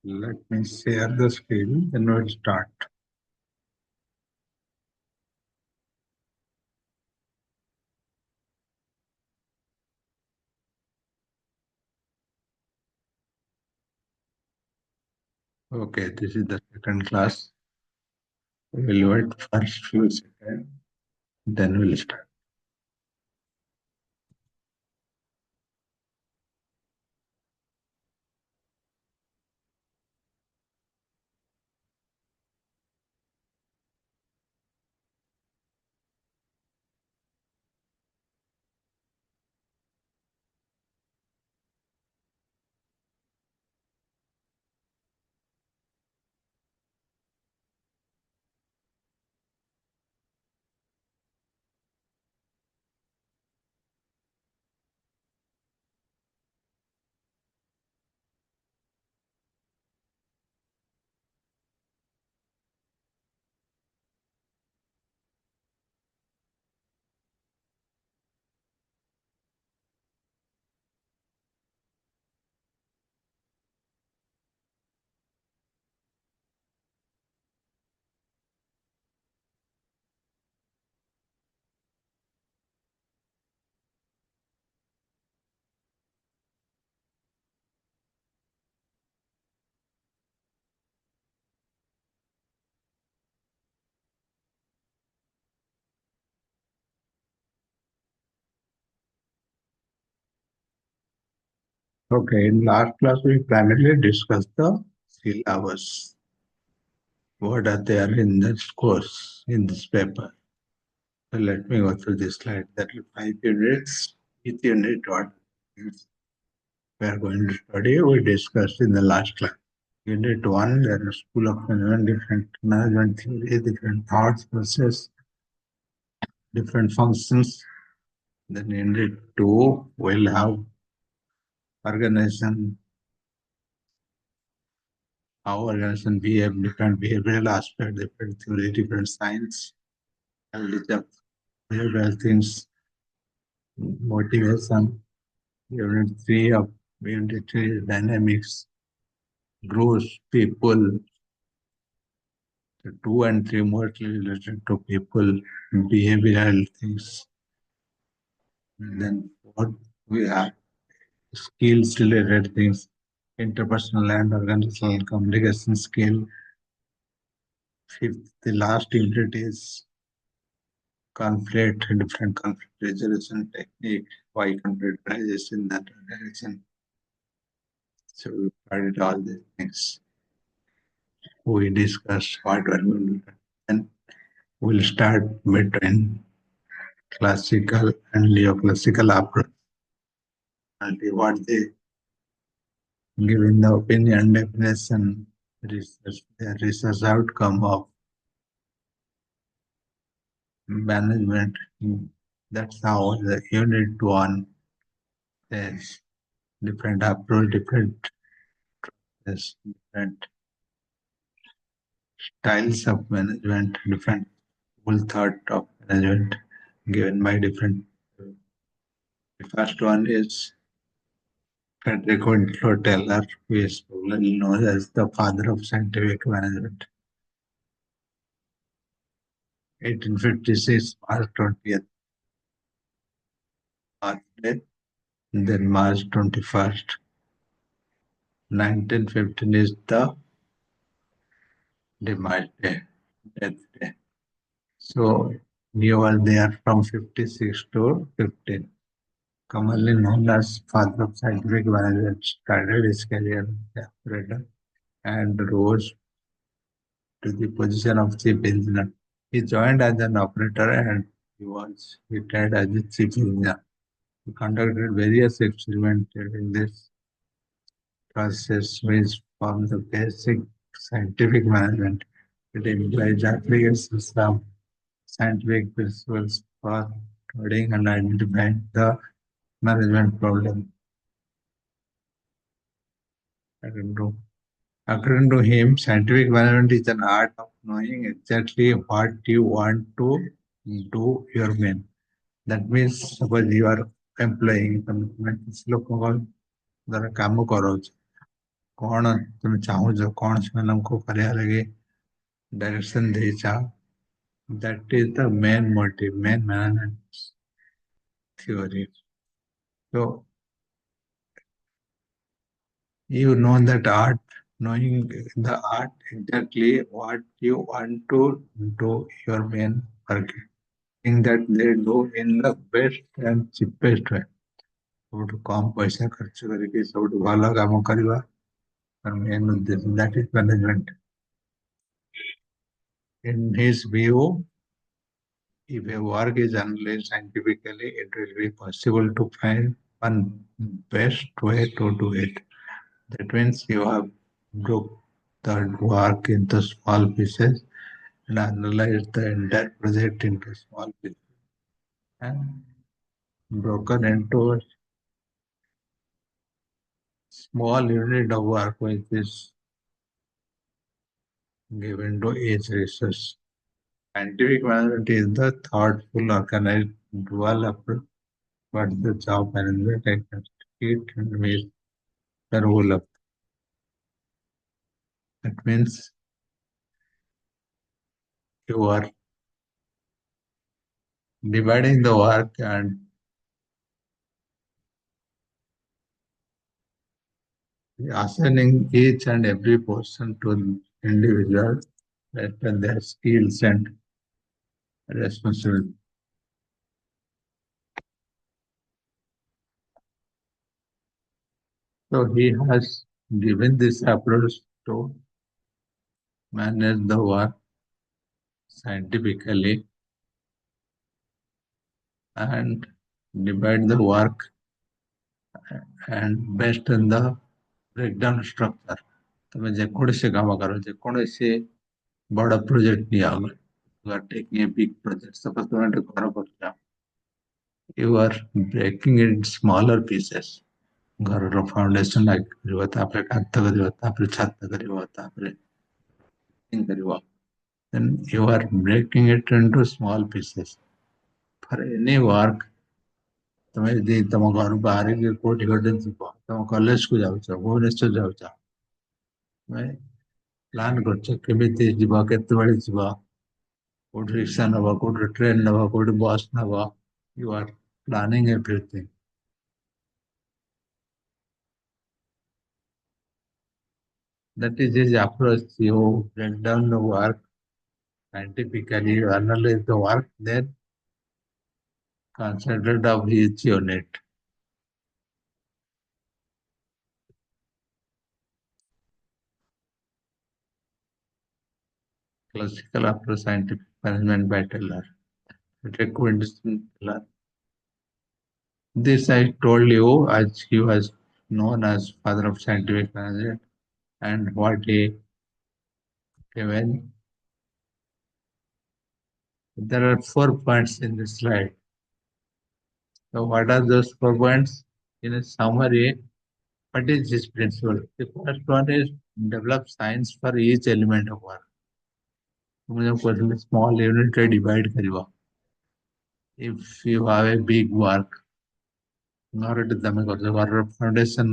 Let me share the screen, then we'll start. Okay, this is the second class. We'll wait first few seconds, then we'll start. Okay, in last class we primarily discussed the syllabus. What are there in this course, in this paper? So let me go through this slide. That is 5 units. Each unit what we are going to study, we discussed in the last class. Unit 1, there is school of management, different management theory, different thoughts, process, different functions. Then unit 2 will have organization, how organization behave, different behavioral aspect, different theory, different science, and behavioral things, motivation. Unit 3 of unit 3 is dynamics, growth, people. The 2 and 3 mostly related to people, behavioral things. And then what we have skills related things, interpersonal and organizational communication skill. Fifth, the last unit is different conflict resolution technique, why conflict arises in that direction. So we studied all these things. We discussed what we're going to do. And we'll start between classical and neoclassical approach. What they give in the opinion, definition, research, the research outcome of management. That's how the unit 1 is different approach, different styles of management, different school thought of management given by different. The first one is Federico Teller, who is popularly known as the father of scientific management. 1856, March 20th birthday, then March 21st. 1915 is the demise day, death day. So you were there from 56 to 15. Commonly known as father of scientific management, started his career as operator and rose to the position of chief engineer. He joined as an operator and he was retired as a chief engineer. He conducted various experiments during this process, which formed the basic scientific management. It implies applications of scientific principles for studying and identifying the management problem. According to him, scientific management is an art of knowing exactly what you want to do your main. That means suppose you are employing some local ଦ୍ୱାରା କାମ କରାଉଛି, କଣ ତୁମେ ଚାହୁଁଛ, କଣ ସେମାନଙ୍କୁ କରିବା ଲାଗି ଡାଇରେକ୍ସନ ଦେଇଛ, that is the main motive, main management theory. So you know that art, knowing the art exactly what you want to do your main work, thing that they do in the best and cheapest way. ସବୁଠୁ କମ ପଇସା ଖର୍ଚ୍ଚ କରିକି ସବୁଠୁ ଭଲ କାମ କରିବା main ଉଦ୍ଦେଶ୍ୟ, that is management. In his view, if a work is analyzed scientifically, it will be possible to find one best way to do it. That means you have broke the work into small pieces and analyzed the entire project into small pieces and broken into a small unit of work which is given to each resource. Scientific management is the thoughtful, organized, dual approach towards the job management and it means the role of. That means you are dividing the work and assigning each and every portion to individual based on their skills and responsibility. So he has given this approach to manage the work scientifically and divide the work and based on the breakdown structure. ତମେ ଯେକୌଣସି କାମ କର, ଯେକୌଣସି ବଡ଼ project ନିଅ, you are taking a big project, suppose ତମେ ଗୋଟେ ଘର କରୁଛ, you are breaking it in smaller pieces. ଘରର ଫାଉଣ୍ଡେସନ କରିବ, ତାପରେ କାନ୍ଥ କରିବ, ତାପରେ ଛାତ କରିବ, ତାପରେ କରିବ. Then you are breaking it into small pieces. For any work, ତମେ ଯଦି ତମ ଘରୁ ବାହାରିକି କୋଉଠି ଗୋଟେ ଯିବ, ତମ କଲେଜକୁ ଯାଉଛ, ଭୁବନେଶ୍ୱର ଯାଉଛ, ତମେ ପ୍ଲାନ୍ କରୁଛ କେମିତି ଯିବ, କେତେବେଳେ ଯିବ, କୋଉଠି ରିକ୍ସା ନବ, କୋଉଠି ଟ୍ରେନ ନବ, କୋଉଠି bus Naba. You are planning everything. That is his approach. You break down the work scientifically, you analyze the work, then concentrate of each unit. Classical approach scientific management by Taylor. Recommendation Taylor. This I told you as he was known as father of scientific management and what he given. There are 4 points in this slide. So what are those 4 points? In a summary, what is this principle? The first one is develop science for each element of work. Small unit divide kariba. If you have a big work, ଘରଟେ ତମେ କରୁଛ, ଘରର foundation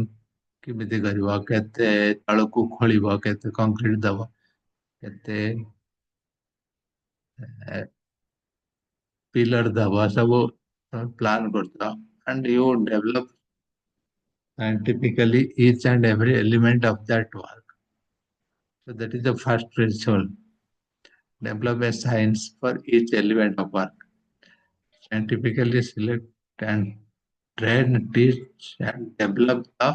କେମିତି କରିବ, କେତେ ତଳକୁ ଖୋଳିବ, କେତେ concrete ଦବ, କେତେ ପିଲର ଦବ, ସବୁ ପ୍ଲାନ୍ କରୁଛ and you develop scientifically each and every element of that work. So that is the first principle. Develop a science for each element of work. Scientifically select and train, teach and develop the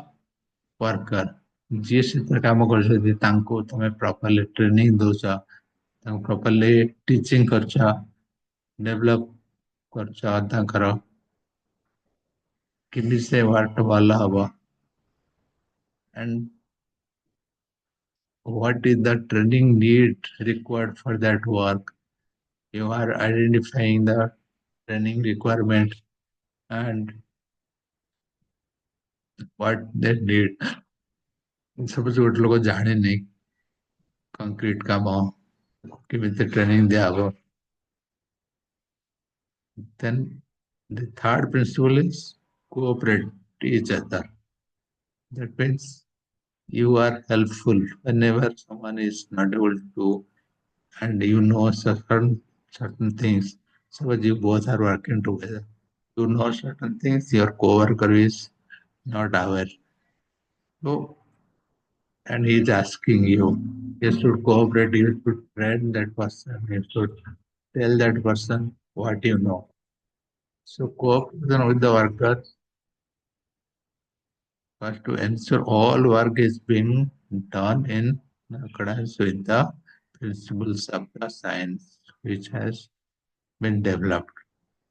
worker. ଯିଏ ସେଥିରେ କାମ କରୁଛନ୍ତି ତାଙ୍କୁ ତମେ properly training ଦଉଛ, ତାଙ୍କୁ properly teaching କରୁଛ, develop କରୁଛ, ତାଙ୍କର କେମିତି ସେ ୱାର୍କଟା ଭଲ ହବ and what is the training need required for that work. You are identifying the training requirement and what they need. Suppose ଗୋଟେ ଲୋକ ଜାଣିନି କଂକ୍ରିଟ କାମ, କେମିତି ଟ୍ରେନିଂ ଦିଆହବ. Then the third principle is cooperate each other. That means you are helpful whenever someone is not able to, and you know certain things. Suppose you both are working together. You know certain things, your coworker is not aware. So, and he is asking you, you should cooperate, you should train that person, you should tell that person what you know. So, cooperation with the workers was to ensure all work is being done in accordance with the principles of the science which has been developed.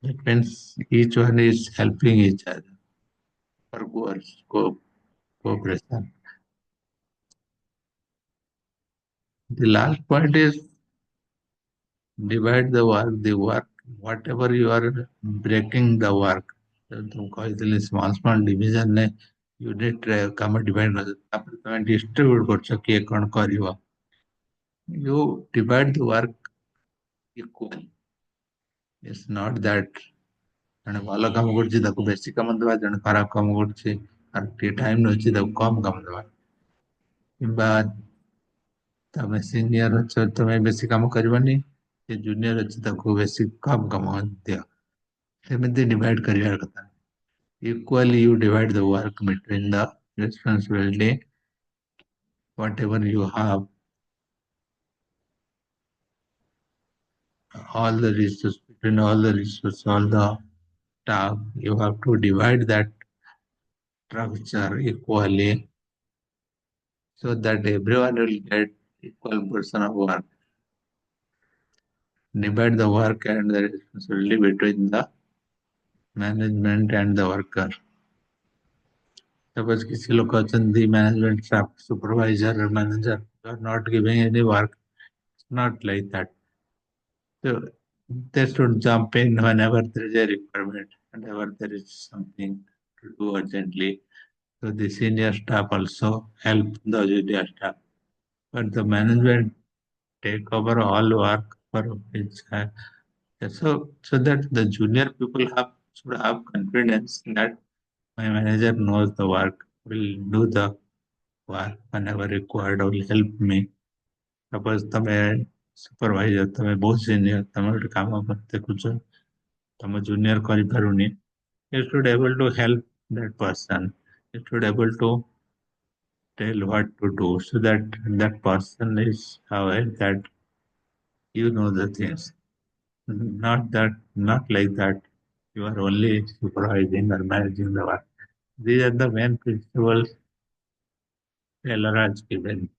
That means each one is helping each other for goals, cooperation. The last point is divide the work, whatever you are breaking the work. तुम କହିଥିଲି small small division ne unit ରେ କାମ divide କରିଛ ତାପରେ ତମେ distribute କରୁଛ କିଏ କଣ କରିବ. You divide the work equally. It's not that ଜଣେ ଭଲ କାମ କରୁଛି ତାକୁ ବେଶୀ କାମ ଦେବା, ଜଣେ ଖରାପ କାମ କରୁଛି ତାର ଟିକେ ଟାଇମ ନେଉଛି ତାକୁ କମ କାମ ଦେବା, କିମ୍ବା ତମେ ସିନିୟର ଅଛ ତମେ ବେଶୀ କାମ କରିବନି, ଯେ ଜୁନିୟର ଅଛି ତାକୁ ବେଶୀ କମ କାମ ଦିଅ, ସେମିତି ଡିଭାଇଡ କରିବାର କଥା. Equally you divide the work between the responsibility, whatever you have, all the resources, between all the resources, all the staff, you have to divide that structure equally so that everyone will get equal portion of work. Divide the work and the responsibility between the management and the worker. Suppose किसी लोग अचंदी management staff, supervisor or manager are not giving any work. It's not like that. So they should jump in whenever there is a requirement, whenever there is something to do urgently. So the senior staff also help the junior staff. But the management take over all work for which so that the junior people should have confidence that my manager knows the work, will do the work whenever required, or will help me. Suppose ତମେ supervisor, ତମେ ବହୁତ senior, ତମେ ଗୋଟେ କାମ ଦେଖୁଛ, ତମ junior କରିପାରୁନି, you should able to help that person. You should able to tell what to do so that that person is aware that you know the things. Not like that you are only supervising or managing the work. These are the main principles Taylor has given.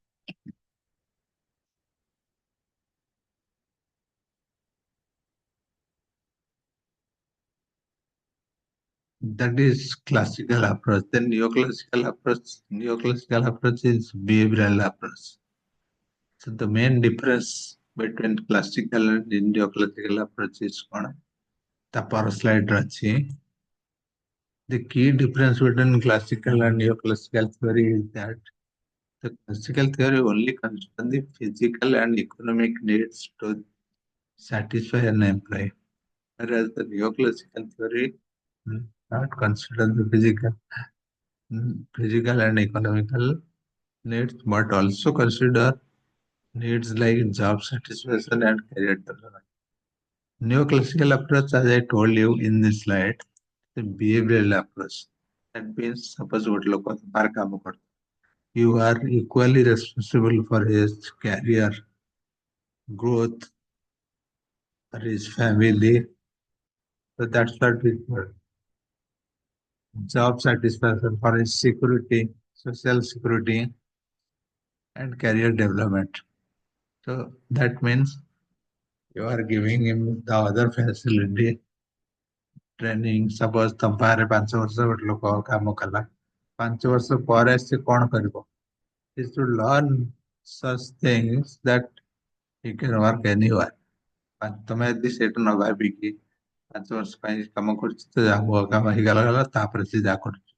That is classical approach. Then neoclassical approach is behavioral approach. So the main difference between classical and neoclassical approach is what? The power slide ଅଛି. The key difference between classical and neoclassical theory is that the classical theory only considers the physical and economic needs to satisfy an employee, whereas the neoclassical theory not consider the physical and economical needs, but also consider needs like job satisfaction and career development. Neoclassical approach, as I told you in this slide, the behavioral approach. That means, suppose what look you are equally responsible for his career growth, for his family. So that's what we call job satisfaction, for his security, social security, and career development. So that means you are giving him the other facility, training. Suppose ତମ ପାଖରେ 5 ବର୍ଷ ଗୋଟେ ଲୋକ କାମ କଲା, 5 ବର୍ଷ ପରେ ସେ କଣ କରିବ? He should learn such things that he can work anywhere. ତମେ ଯଦି ସେଇଟା ନ ଭାବିକି 5 ବର୍ଷ ପାଇଁ କାମ କରୁଛି ତ ଯାହା କାମ ହେଇଗଲା ଗଲା ତାପରେ ସେ ଯାହା କରୁଛି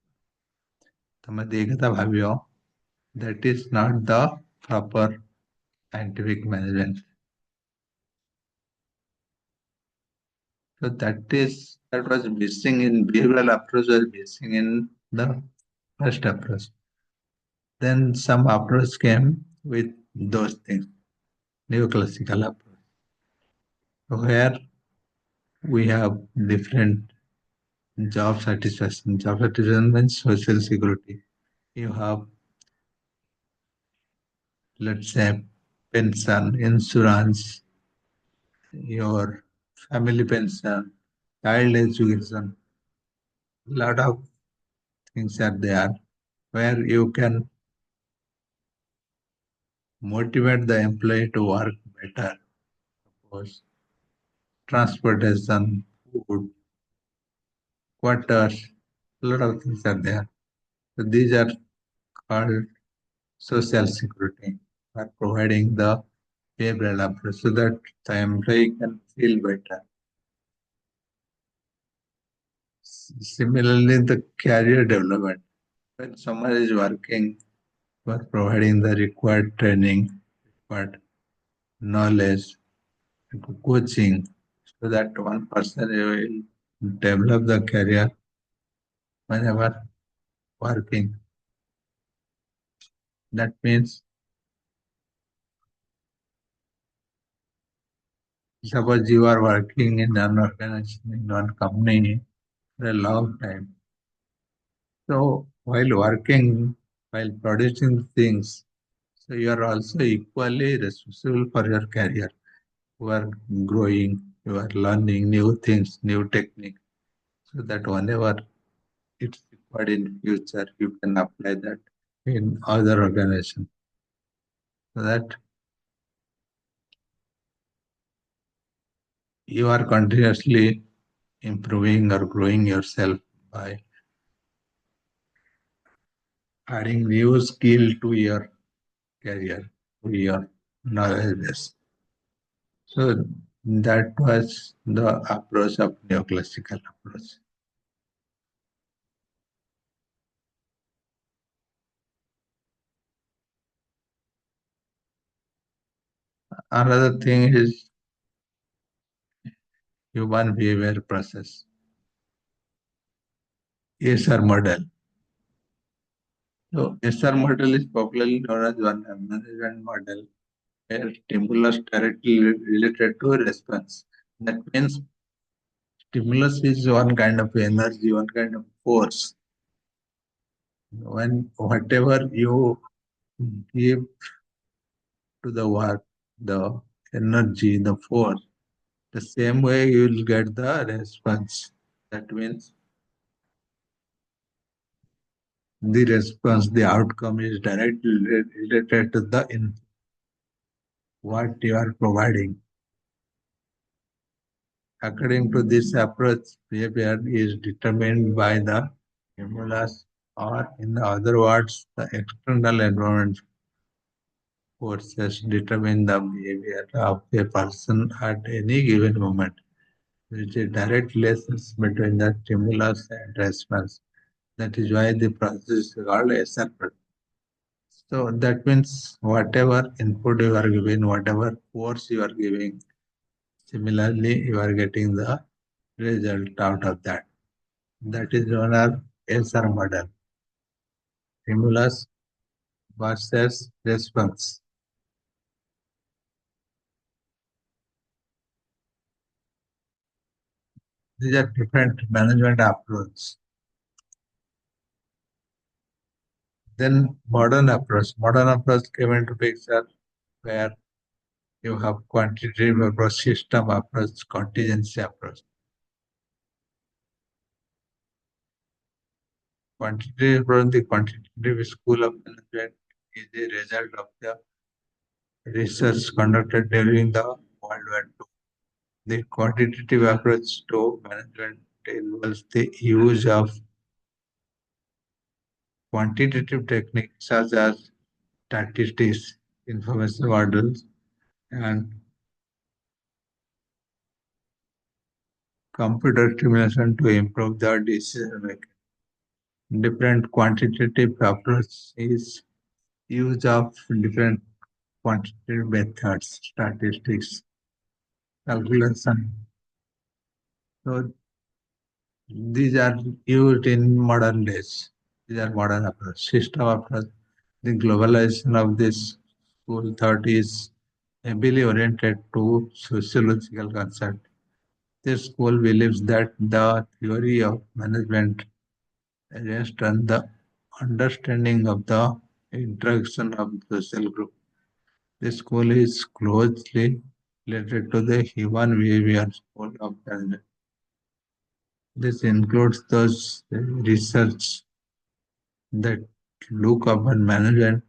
ତମେ ଦି କଥା ଭାବିବ, that is not the proper scientific management. So that was missing in behavioral approach, was missing in the first approach. Then some approach came with those things, neoclassical approach, where we have different job satisfaction. Job satisfaction means social security. You have, let's say, pension, insurance, your family pension, child education. Lot of things are there where you can motivate the employee to work better. Suppose transportation, food, quarters, a lot of things are there. So these are called social security, are providing the behavioral approach so that the employee can feel better. Similarly, the career development. When someone is working, we are providing the required training, required knowledge, coaching, so that one person will develop the career whenever working. That means, suppose you are working in an organization, in one company for a long time. So while working, while producing things, so you are also equally responsible for your career. You are growing, you are learning new things, new technique, so that whenever it's required in future, you can apply that in other organization. So that you are continuously improving or growing yourself by adding new skill to your career, to your knowledge base. So that was the approach of neoclassical approach. Another thing is human behavior process, SR model. So SR model is popularly known as one management model where stimulus directly related to response. That means stimulus is one kind of energy, one kind of force. When whatever you give to the work, the energy, the force, the same way you will get the response. That means the response, the outcome is directly related to the what you are providing. According to this approach, behavior is determined by the stimulus, or in other words, the external environment forces determine the behavior of a person at any given moment. There is a direct relationship between the stimulus and response. That is why the process is called SR. So that means whatever input you are giving, whatever force you are giving, similarly you are getting the result out of that. That is known as SR model, stimulus versus response. These are different management approaches. Then modern approach. Modern approach came into picture where you have quantitative approach, system approach, contingency approach. Quantitative approach, the quantitative school of management is the result of the research conducted during the World War II. The quantitative approach to management involves the use of quantitative techniques such as statistics, information models, and computer simulation to improve the decision making. Different quantitative approaches use of different quantitative methods, statistics, calculation. So these are used in modern days. These are modern approach, system approach. The globalization of this school thought is heavily oriented to sociological concept. This school believes that the theory of management rests on the understanding of the interaction of the social group. This school is closely related to the human behavior school of management. This includes those research that look upon management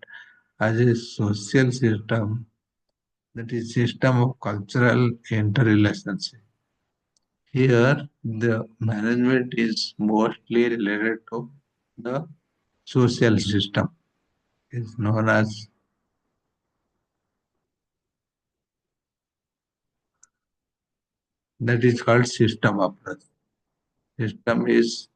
as a social system, that is system of cultural interrelationship. Here, the management is mostly related to the social system. It's known as that is called system approach. System is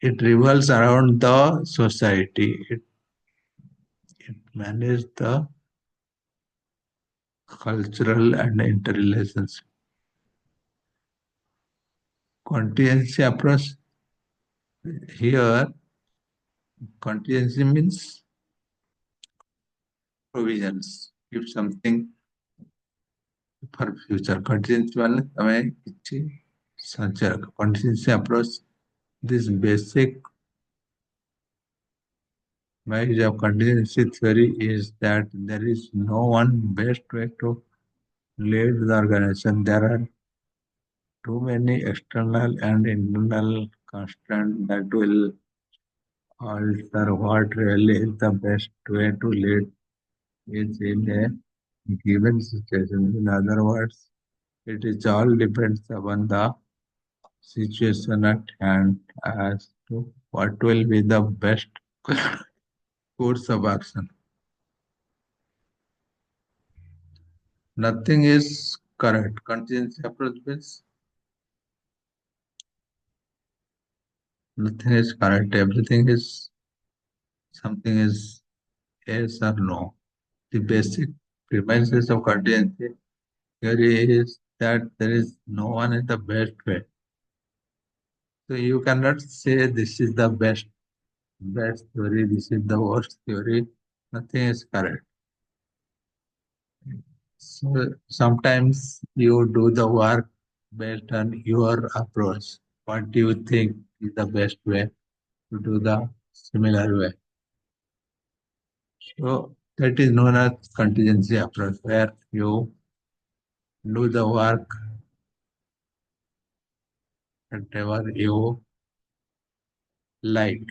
it revolves around the society. It manages the cultural and interrelations. Contingency approach here, contingency means provisions. If something for future, contingency ମାନେ ତମେ କିଛି ସଞ୍ଚୟ contingency approach. This basic message of contingency theory is that there is no one best way to lead the organization. There are too many external and internal constraints that will alter what really is the best way to lead is in a given situation. In other words, it is all depends upon the situation at hand as to what will be the best course of action. Nothing is correct. Contingency approach means nothing is correct. Everything is something is yes or no. The basic premises of contingency theory is that there is no one is the best way. So you cannot say this is the best theory, this is the worst theory. Nothing is correct. So sometimes you do the work based on your approach. What do you think is the best way to do the similar way? So that is known as contingency approach, where you do the work whatever you like.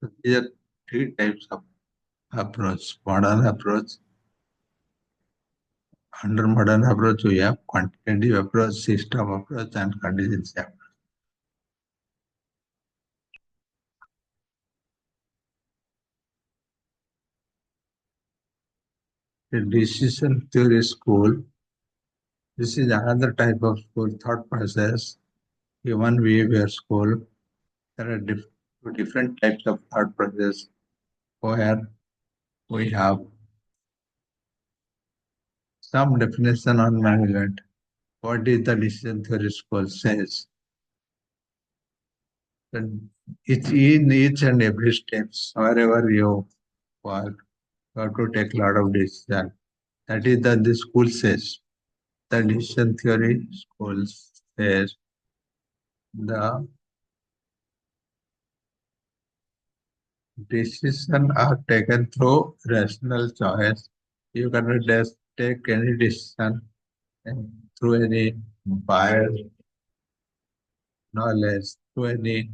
So these are three types of approach. Modern approach. Under modern approach, we have quantitative approach, system approach, and contingency approach. The decision theory school. This is another type of school, thought process, human behavior school. There are different types of thought process where we have some definition on management. What is the decision theory school says? That it's in each and every steps, wherever you work, you have to take a lot of decision. That is that the school says. The decision theory school says the decisions are taken through rational choice. You cannot just take any decision through any bias, knowledge, through any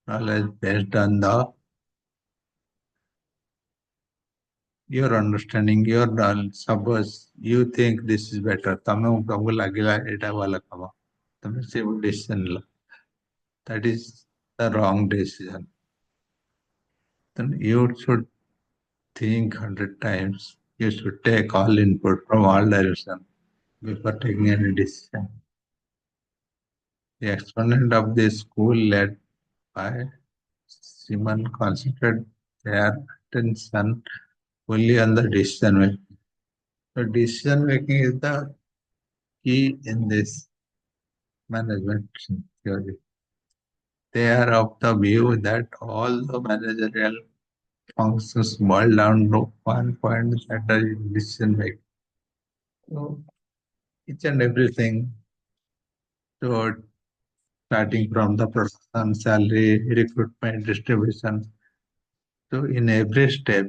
knowledge based on the your understanding, your knowledge. Suppose you think this is better, ତମକୁ ଲାଗିଲା ଏଇଟା ଭଲ କାମ, ତମେ ସେ decision ନେଲ. That is the wrong decision. Then you should think 100 times. You should take all input from all directions before taking any decision. The exponent of the school led by Simon concentrated their attention fully on the decision making. So decision making is the key in this management theory. They are of the view that all the managerial functions boil down to one point, that is decision making. So each and everything, so starting from the production, salary, recruitment, distribution. So in every step,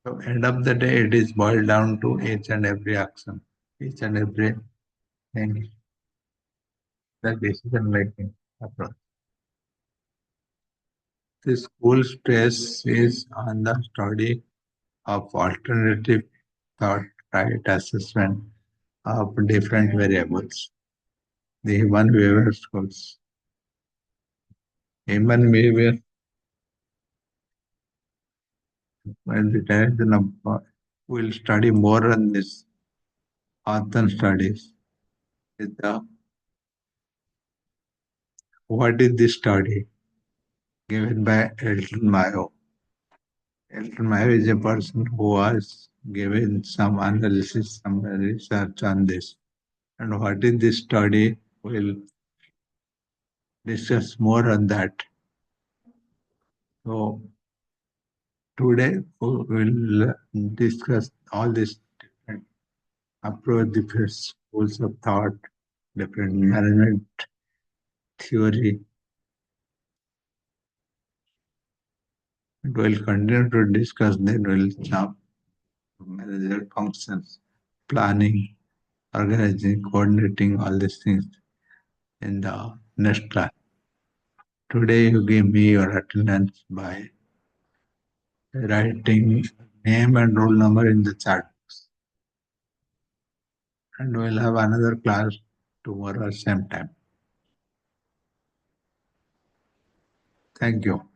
so end of the day, it is boiled down to each and every action, each and every thing, the decision making approach. The school stress is on the study of alternative thought, right assessment of different variables. The human behavior schools. Human behavior, when the direction of will study more on this Author studies. With the, what is this study? Given by Elton Mayo. Elton Mayo is a person who has given some analysis, some research on this. And what is this study? We'll discuss more on that. So today we will discuss all these different approach, different schools of thought, different management theory. We'll continue to discuss, then we'll jump to managerial functions, planning, organizing, coordinating all these things in the next class. Today you give me your attendance by writing name and roll number in the chat box. And we'll have another class tomorrow same time. Thank you.